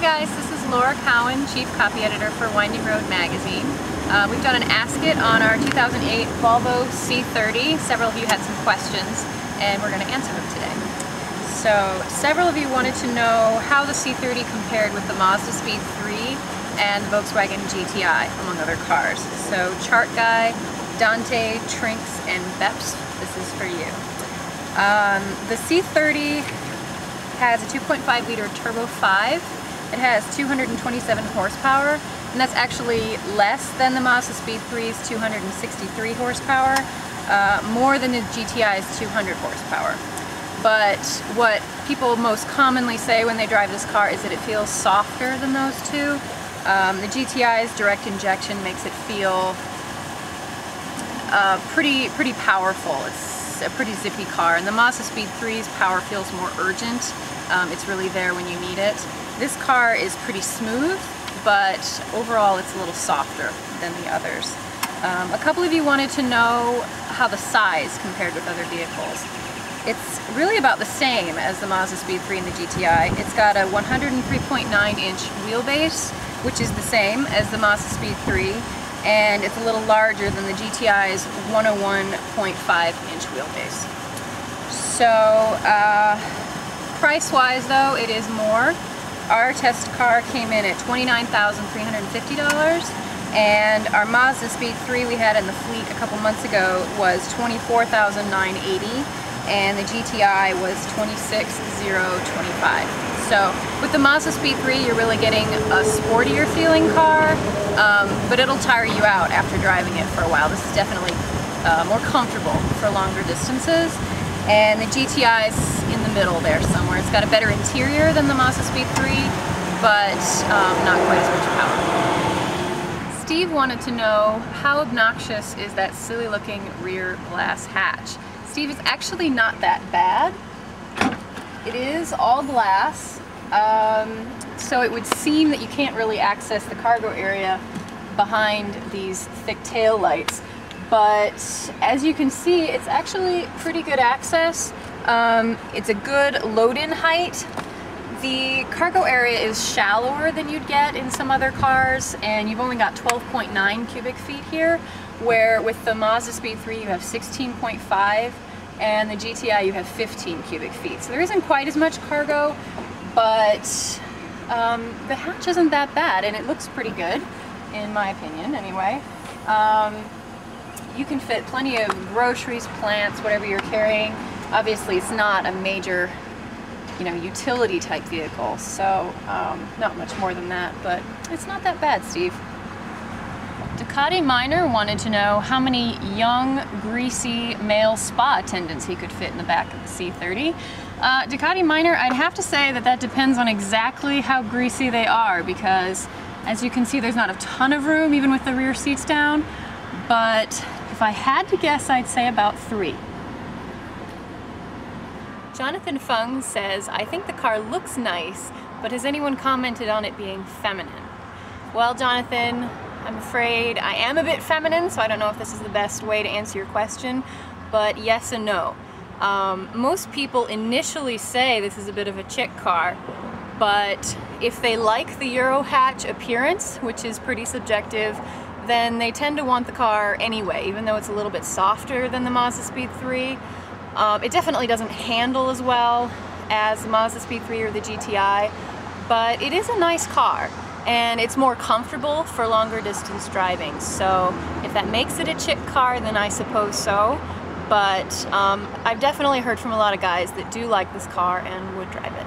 guys, this is Laura Cowan, Chief Copy Editor for Winding Road Magazine. We've done an ask-it on our 2008 Volvo C30. Several of you had some questions, and we're going to answer them today. So, several of you wanted to know how the C30 compared with the Mazda Speed 3 and the Volkswagen GTI, among other cars. So, Chart Guy, Dante, Trinks, and Beps, this is for you. The C30 has a 2.5 liter Turbo 5. It has 227 horsepower, and that's actually less than the Mazda Speed 3's 263 horsepower, more than the GTI's 200 horsepower. But what people most commonly say when they drive this car is that it feels softer than those two. The GTI's direct injection makes it feel pretty powerful. It's a pretty zippy car, and the Mazda Speed 3's power feels more urgent. It's really there when you need it. This car is pretty smooth, but overall it's a little softer than the others. A couple of you wanted to know how the size compared with other vehicles. It's really about the same as the Mazda Speed 3 and the GTI. It's got a 103.9-inch wheelbase, which is the same as the Mazda Speed 3, and it's a little larger than the GTI's 101.5-inch wheelbase. So, price-wise though, it is more. Our test car came in at $29,350, and our Mazda Speed 3 we had in the fleet a couple months ago was $24,980, and the GTI was $26,025. So with the Mazda Speed 3 you're really getting a sportier feeling car, but it'll tire you out after driving it for a while. This is definitely more comfortable for longer distances. And the GTI's in the middle there somewhere. It's got a better interior than the Mazda Speed 3, but not quite as much power. Steve wanted to know how obnoxious is that silly looking rear glass hatch. Steve, it's actually not that bad. It is all glass, so it would seem that you can't really access the cargo area behind these thick tail lights. But as you can see, it's actually pretty good access. It's a good load-in height. The cargo area is shallower than you'd get in some other cars, and you've only got 12.9 cubic feet here, where with the Mazda Speed 3 you have 16.5, and the GTI you have 15 cubic feet. So there isn't quite as much cargo, but the hatch isn't that bad, and it looks pretty good, in my opinion anyway. You can fit plenty of groceries, plants, whatever you're carrying. Obviously, it's not a major, utility type vehicle, so not much more than that, but it's not that bad, Steve. Ducati Miner wanted to know how many young, greasy male spa attendants he could fit in the back of the C30. Ducati Miner, I'd have to say that depends on exactly how greasy they are, because as you can see, there's not a ton of room, even with the rear seats down, but if I had to guess, I'd say about 3. Jonathan Fung says, I think the car looks nice, but has anyone commented on it being feminine? Well, Jonathan, I'm afraid I am a bit feminine, so I don't know if this is the best way to answer your question, but yes and no. Most people initially say this is a bit of a chick car, but if they like the Euro hatch appearance, which is pretty subjective, then they tend to want the car anyway, even though it's a little bit softer than the Mazda Speed 3. It definitely doesn't handle as well as the Mazda Speed 3 or the GTI, but it is a nice car, and it's more comfortable for longer distance driving. So if that makes it a chick car, then I suppose so. But I've definitely heard from a lot of guys that do like this car and would drive it.